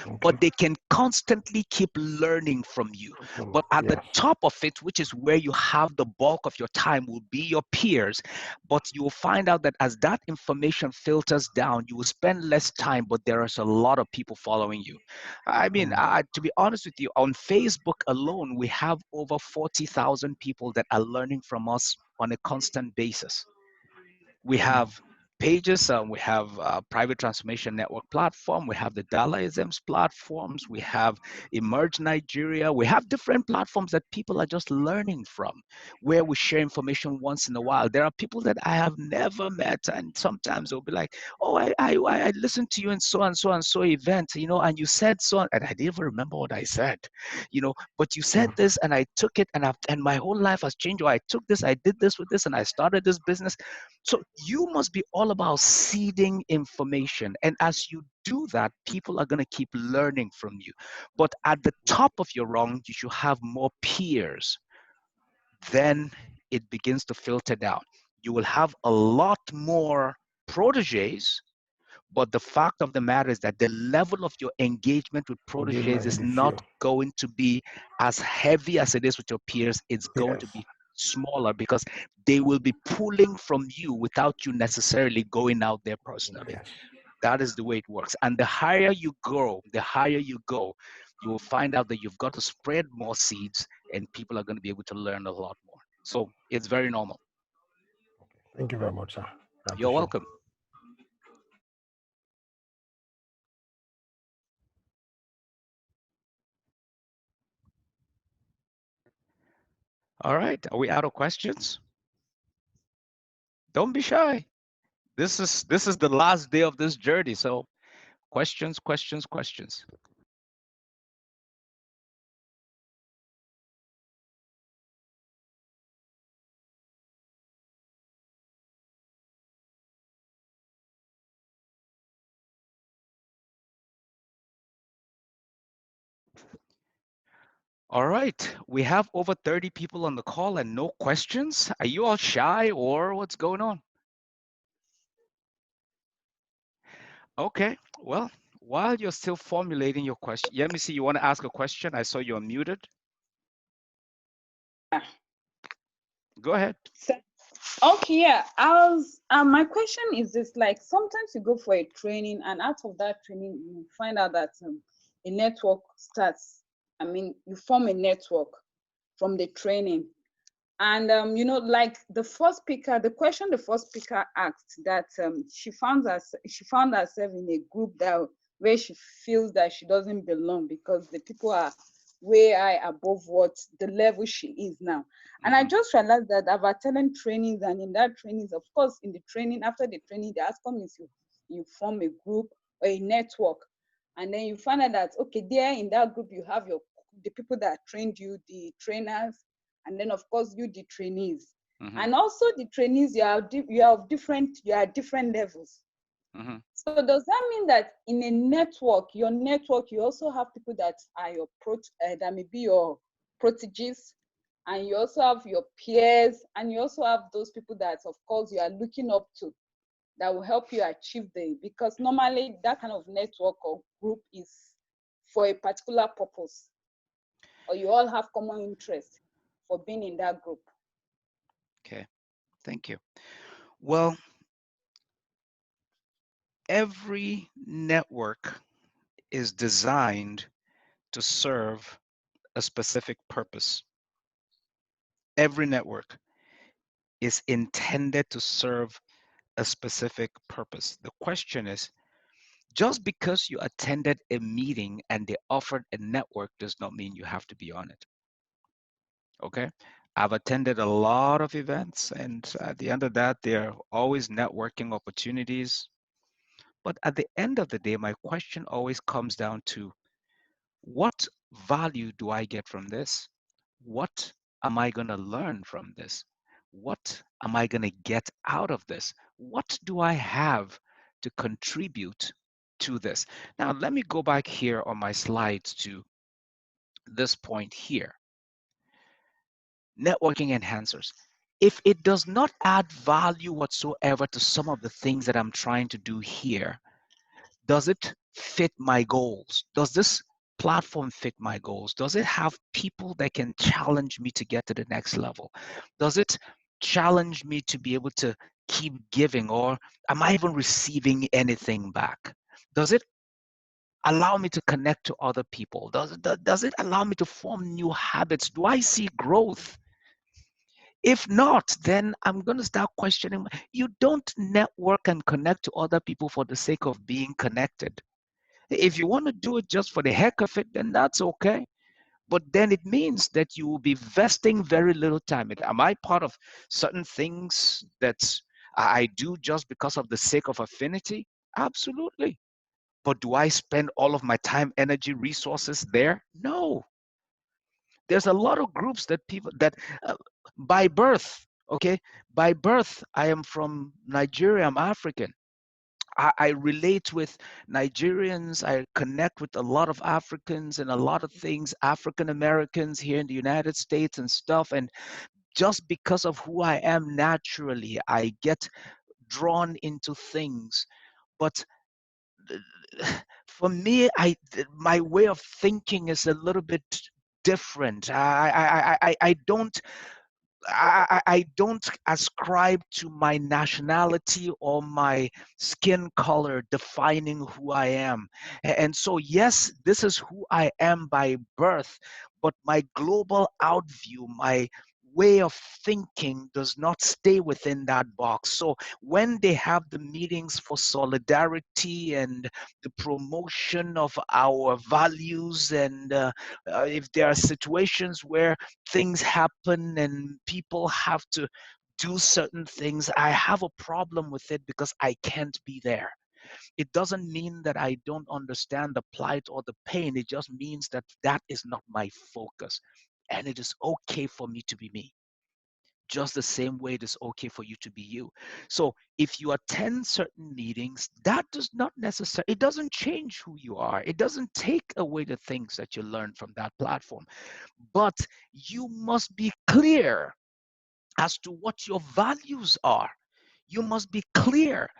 Okay. but they can constantly keep learning from you. But at the Yes. top of it, which is where you have the bulk of your time, will be your peers. But you will find out that as that information filters down, you will spend less time, but there is a lot of people following you. I mean, to be honest with you, on Facebook alone, we have over 40,000 people that are learning from us on a constant basis. We Wow. have pages. We have Private Transformation Network platform. We have the Dalaisms platforms. We have Emerge Nigeria. We have different platforms that people are just learning from, where we share information once in a while. There are people that I have never met, and sometimes they'll be like, "Oh, I listened to you in so and so and so event, you know, and you said so," and I didn't even remember what I said, you know, but you said this, and I took it, and my whole life has changed. Or I took this, I did this with this, and I started this business. So you must be all about seeding information. And as you do that, people are going to keep learning from you. But at the top of your rung, you should have more peers. Then it begins to filter down. You will have a lot more proteges, but the fact of the matter is that the level of your engagement with proteges Engagement will is be not few. going to be as heavy as it is with your peers. It's going to Yes. be smaller because they will be pulling from you without you necessarily going out there personally. Yes. That is the way it works. And the higher you go, you will find out that you've got to spread more seeds and people are going to be able to learn a lot more. So it's very normal. Thank you very much, sir. I You're appreciate it. welcome. All right. Are we out of questions? Don't be shy. This is the last day of this journey. So questions, questions, questions. All right. We have over 30 people on the call and no questions. Are you all shy or what's going on? Okay. Well, while you're still formulating your question, let me see. You want to ask a question? I saw you're muted. Go ahead. So, okay, yeah. My question is this: like, sometimes you go for a training, and out of that training, you find out that a network starts. I mean, you form a network from the training, and like the first speaker, the question the first speaker asked, that she found herself in a group that where she feels that she doesn't belong because the people are way high above what the level she is now. And I just realized that I've attended trainings, and in that trainings, of course, in the training, after the training, the outcome is you form a group or a network, and then you find out that, okay, there in that group you have the people that trained you, the trainers, and then of course you, the trainees. And also the trainees, you are different levels. So does that mean that in a network, your network, you also have people that are that may be your proteges, and you also have your peers, and you also have those people that of course you are looking up to, that will help you achieve because normally that kind of network or group is for a particular purpose, or you all have common interest for being in that group. Okay. Thank you. Well, every network is designed to serve a specific purpose. Every network is intended to serve a specific purpose. The question is, just because you attended a meeting and they offered a network does not mean you have to be on it. Okay? I've attended a lot of events, and at the end of that, there are always networking opportunities. But at the end of the day, my question always comes down to, what value do I get from this? What am I going to learn from this? What am I going to get out of this? What do I have to contribute to this? Now, let me go back here on my slides to this point here. Networking enhancers. If it does not add value whatsoever to some of the things that I'm trying to do here, does it fit my goals? Does this platform fit my goals? Does it have people that can challenge me to get to the next level? Does it challenge me to be able to keep giving, or am I even receiving anything back? Does it allow me to connect to other people? Does it allow me to form new habits? Do I see growth? If not, then I'm going to start questioning. You don't network and connect to other people for the sake of being connected. If you want to do it just for the heck of it, then that's okay. But then it means that you will be vesting very little time. Am I part of certain things that I do just because of the sake of affinity? Absolutely. But do I spend all of my time, energy, resources there? No. There's a lot of groups that people that by birth, okay, by birth, I am from Nigeria, I'm African. I relate with Nigerians. I connect with a lot of Africans and a lot of things, African Americans here in the United States and stuff. And just because of who I am naturally, I get drawn into things. But for me, my way of thinking is a little bit different. I don't ascribe to my nationality or my skin color defining who I am. And so, yes, this is who I am by birth, but my global outview, my way of thinking does not stay within that box. So when they have the meetings for solidarity and the promotion of our values, and if there are situations where things happen and people have to do certain things, I have a problem with it because I can't be there. It doesn't mean that I don't understand the plight or the pain. It just means that that is not my focus. And it is okay for me to be me, just the same way it is okay for you to be you. So if you attend certain meetings, that does not necessarily, it doesn't change who you are. It doesn't take away the things that you learn from that platform. But you must be clear as to what your values are. You must be clear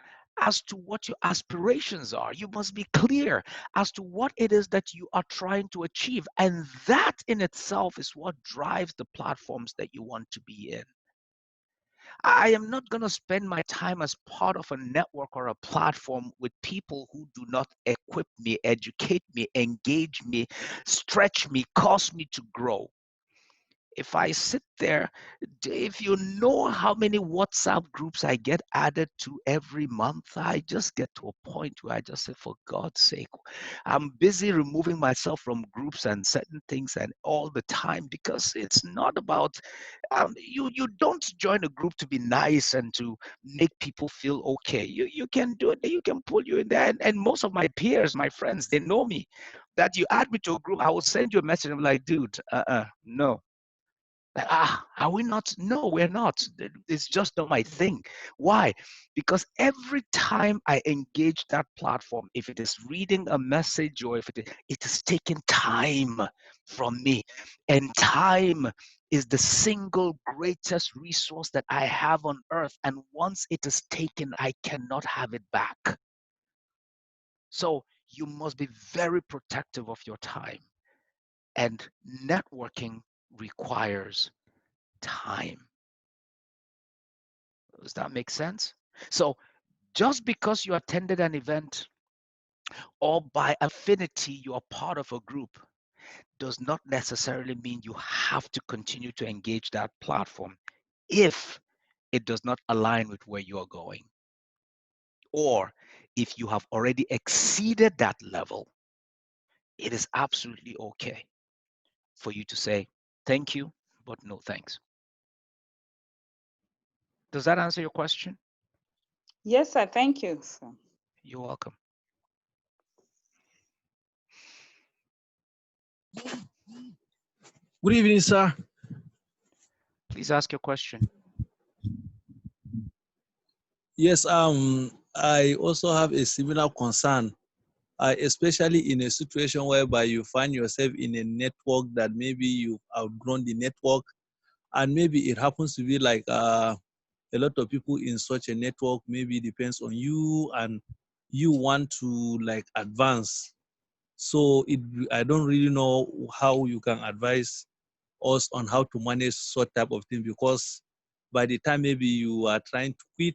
as to what your aspirations are. You must be clear as to what it is that you are trying to achieve. And that in itself is what drives the platforms that you want to be in. I am not going to spend my time as part of a network or a platform with people who do not equip me, educate me, engage me, stretch me, cause me to grow. If I sit there, if you know how many WhatsApp groups I get added to every month, I just get to a point where I just say, for God's sake, I'm busy removing myself from groups and certain things and all the time, because it's not about, you don't join a group to be nice and to make people feel okay. You can do it, you can pull you in there. And most of my peers, my friends, they know me. That you add me to a group, I will send you a message. I'm like, dude, no. Are we not? No, we're not. It's just not my thing. Why? Because every time I engage that platform, if it is reading a message or if it is taking time from me. And time is the single greatest resource that I have on earth. And once it is taken, I cannot have it back. So you must be very protective of your time. And networking requires time. Does that make sense? So just because you attended an event or by affinity you are part of a group does not necessarily mean you have to continue to engage that platform if it does not align with where you are going. Or if you have already exceeded that level, it is absolutely okay for you to say, thank you, but no thanks. Does that answer your question? Yes, sir. Thank you, sir. You're welcome. Good evening, sir. Please ask your question. Yes, I also have a similar concern, especially in a situation whereby you find yourself in a network that maybe you've outgrown the network, and maybe it happens to be like a lot of people in such a network maybe depends on you, and you want to like advance. So I don't really know how you can advise us on how to manage such type of thing, because by the time maybe you are trying to quit,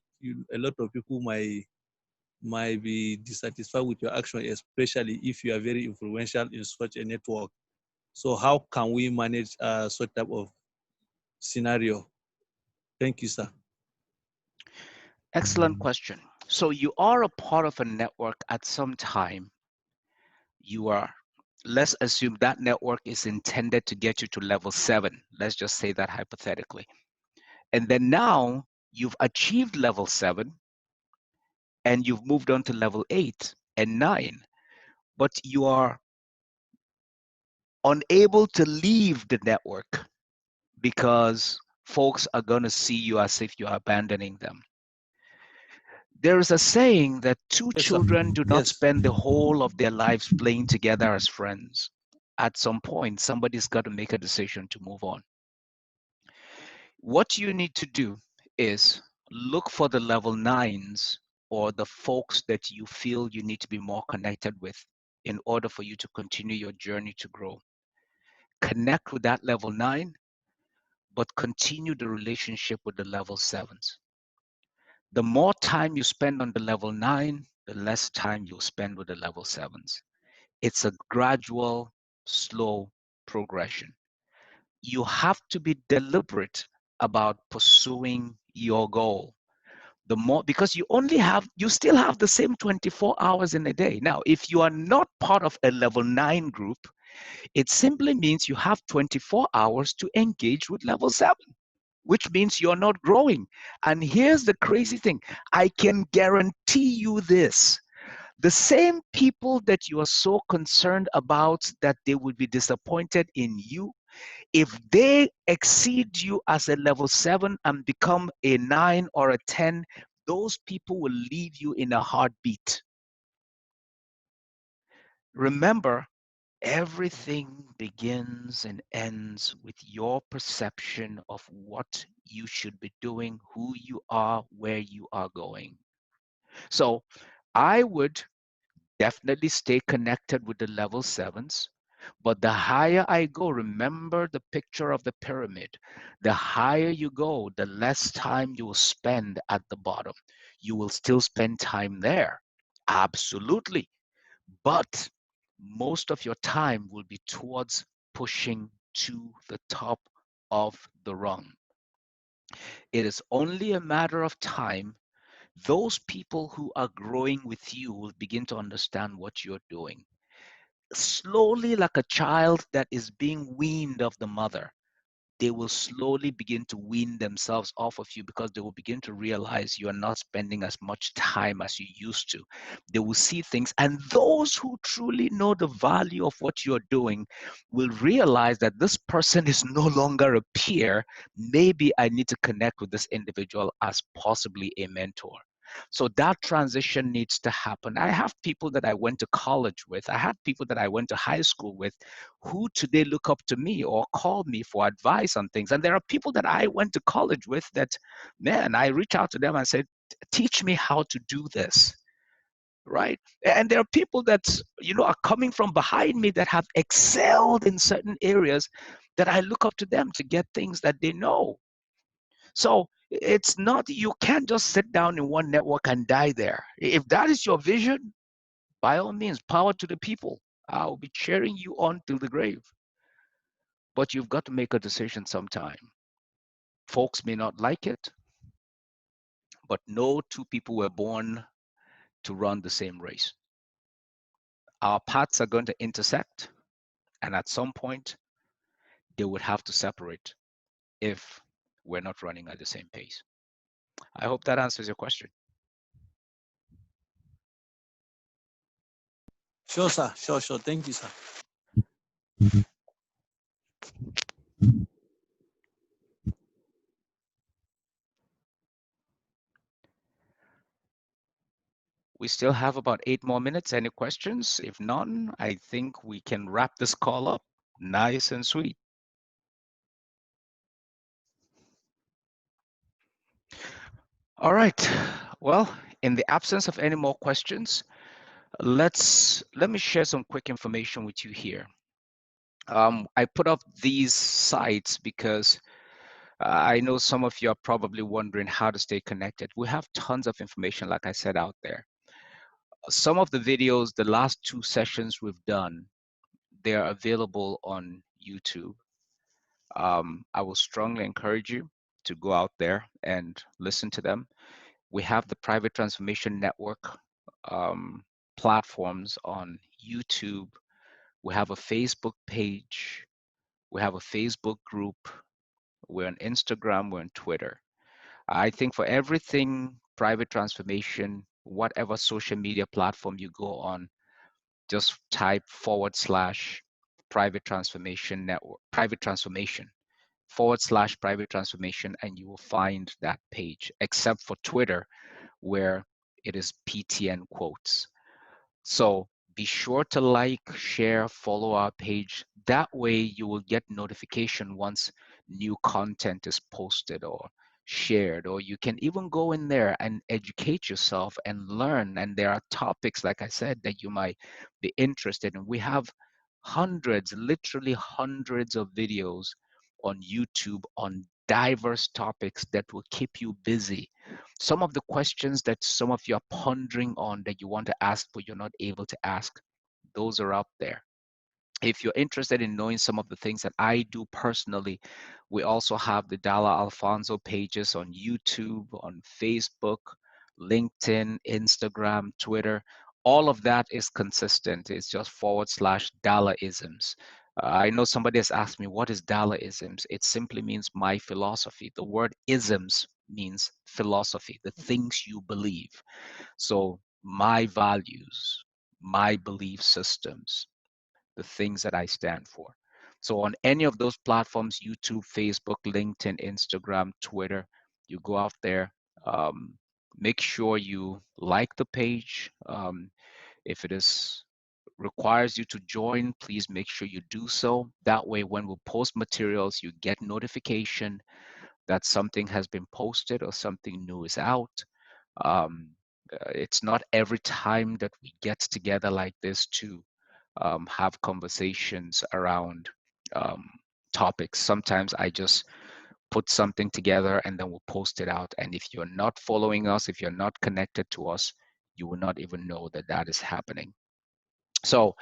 a lot of people might be dissatisfied with your action, especially if you are very influential in such a network. So how can we manage such type of scenario? Thank you, sir. Excellent question. So you are a part of a network at some time. You are, let's assume that network is intended to get you to level 7. Let's just say that hypothetically. And then now you've achieved level 7 and you've moved on to level 8 and 9, but you are unable to leave the network because folks are going to see you as if you're abandoning them. There is a saying that two Yes, sir. children do not Yes. spend the whole of their lives playing together as friends. At some point, somebody's got to make a decision to move on. What you need to do is look for the level 9s or the folks that you feel you need to be more connected with in order for you to continue your journey to grow. Connect with that level 9, but continue the relationship with the level 7s. The more time you spend on the level 9, the less time you'll spend with the level 7s. It's a gradual, slow progression. You have to be deliberate about pursuing your goal. The more, because you still have the same 24 hours in a day. Now, if you are not part of a level 9 group, it simply means you have 24 hours to engage with level 7, which means you're not growing. And here's the crazy thing. I can guarantee you this. The same people that you are so concerned about that they would be disappointed in you, if they exceed you as a level 7 and become a 9 or a 10, those people will leave you in a heartbeat. Remember, everything begins and ends with your perception of what you should be doing, who you are, where you are going. So I would definitely stay connected with the level 7s. But the higher I go, remember the picture of the pyramid. The higher you go, the less time you will spend at the bottom. You will still spend time there. Absolutely. But most of your time will be towards pushing to the top of the rung. It is only a matter of time. Those people who are growing with you will begin to understand what you're doing. Slowly, like a child that is being weaned of the mother, they will slowly begin to wean themselves off of you because they will begin to realize you are not spending as much time as you used to. They will see things, and those who truly know the value of what you're doing will realize that this person is no longer a peer. Maybe I need to connect with this individual as possibly a mentor. So that transition needs to happen. I have people that I went to college with, I had people that I went to high school with who today look up to me or call me for advice on things. And there are people that I went to college with that, man, I reach out to them and say, teach me how to do this. Right. And there are people that, are coming from behind me that have excelled in certain areas that I look up to them to get things that they know. So it's not, you can't just sit down in one network and die there. If that is your vision, by all means, power to the people. I'll be cheering you on till the grave. But you've got to make a decision sometime. Folks may not like it, but no two people were born to run the same race. Our paths are going to intersect, and at some point, they would have to separate if we're not running at the same pace. I hope that answers your question. Sure, sir. Sure. Thank you, sir. We still have about 8 more minutes. Any questions? If none, I think we can wrap this call up nice and sweet. All right. Well, in the absence of any more questions, let me share some quick information with you here. I put up these sites because I know some of you are probably wondering how to stay connected. We have tons of information, like I said, out there. Some of the videos, the last 2 sessions we've done, they are available on YouTube. I will strongly encourage you to go out there and listen to them. We have the Private Transformation Network platforms on YouTube. We have a Facebook page. We have a Facebook group. We're on Instagram. We're on Twitter. I think for everything private transformation, whatever social media platform you go on, just type / private transformation network, private transformation / private transformation, and you will find that page, except for Twitter, where it is PTN quotes. So be sure to like, share, follow our page. That way you will get notification once new content is posted or shared, or you can even go in there and educate yourself and learn. And there are topics, like I said, that you might be interested in. We have hundreds, literally hundreds of videos on YouTube on diverse topics that will keep you busy. Some of the questions that some of you are pondering on that you want to ask but you're not able to ask, those are out there. If you're interested in knowing some of the things that I do personally, we also have the Dala Alfonso pages on YouTube, on Facebook, LinkedIn, Instagram, Twitter. All of that is consistent. It's just / Dalaisms. I know somebody has asked me, what is Dalaisms? It simply means my philosophy. The word isms means philosophy, the things you believe. So my values, my belief systems, the things that I stand for. So on any of those platforms, YouTube, Facebook, LinkedIn, Instagram, Twitter, you go out there, make sure you like the page. If it is requires you to join, please make sure you do so. That way, when we post materials, you get notification that something has been posted or something new is out. It's not every time that we get together like this to have conversations around topics. Sometimes I just put something together and then we'll post it out. And if you're not following us, if you're not connected to us, you will not even know that that is happening. So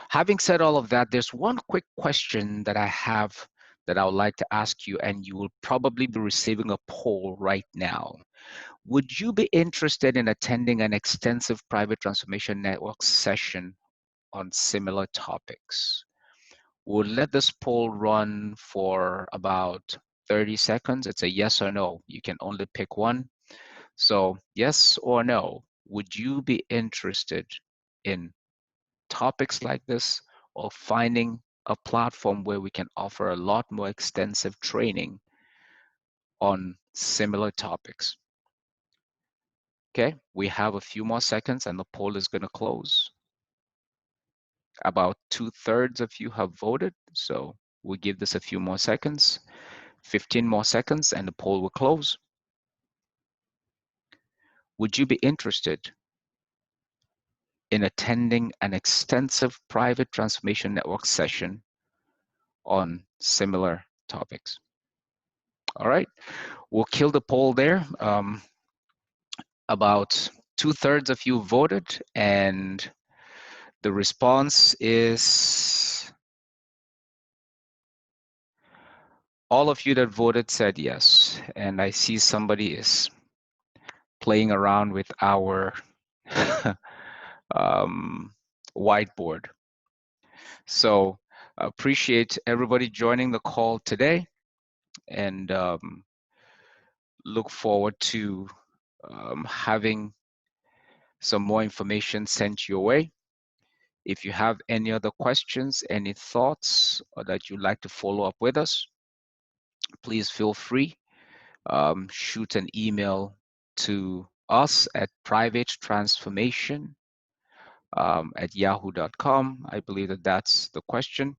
having said all of that, there's one quick question that I have that I would like to ask you, and you will probably be receiving a poll right now. Would you be interested in attending an extensive private transformation network session on similar topics? We'll let this poll run for about 30 seconds. It's a yes or no. You can only pick one. So yes or no, would you be interested in topics like this, or finding a platform where we can offer a lot more extensive training on similar topics? Okay, we have a few more seconds and the poll is going to close. About 2/3 of you have voted, so we'll give this a few more seconds. 15 more seconds and the poll will close. Would you be interested in attending an extensive private transformation network session on similar topics? All right, we'll kill the poll there. About 2/3 of you voted, and the response is all of you that voted said yes. And I see somebody is playing around with our whiteboard. So appreciate everybody joining the call today, and look forward to having some more information sent your way. If you have any other questions, any thoughts, or that you'd like to follow up with us, please feel free. Shoot an email to us at privatetransformation at yahoo.com. I believe that that's the question.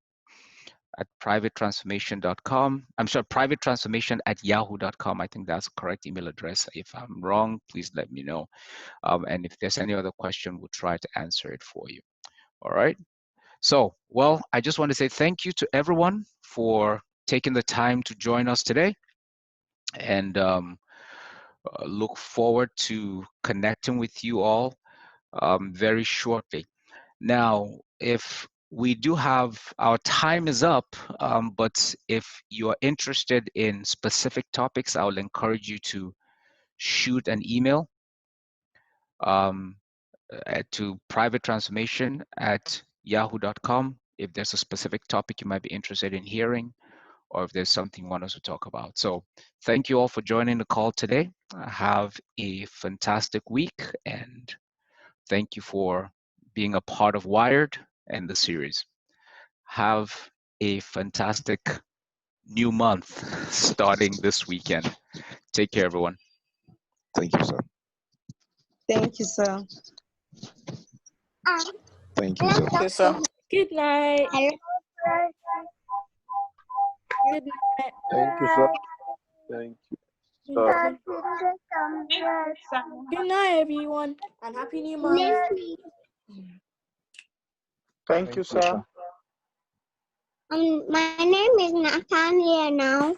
At privatetransformation.com. I'm sorry, privatetransformation at yahoo.com. I think that's the correct email address. If I'm wrong, please let me know. And if there's any other question, we'll try to answer it for you. All right. So, well, I just want to say thank you to everyone for taking the time to join us today, and look forward to connecting with you all very shortly. Now, if we do have, our time is up, but if you are interested in specific topics, I will encourage you to shoot an email to privatetransformation@yahoo.com if there's a specific topic you might be interested in hearing, or if there's something you want us to talk about. So thank you all for joining the call today. Have a fantastic week, and thank you for being a part of Wired and the series. Have a fantastic new month starting this weekend. Take care, everyone. Thank you, sir. Thank you, sir. Thank you, sir. Yes, sir. Good night. Good night. Thank you, sir. Thank you. Good night, everyone, and happy new month. Thank you, sir. My name is Natalia now.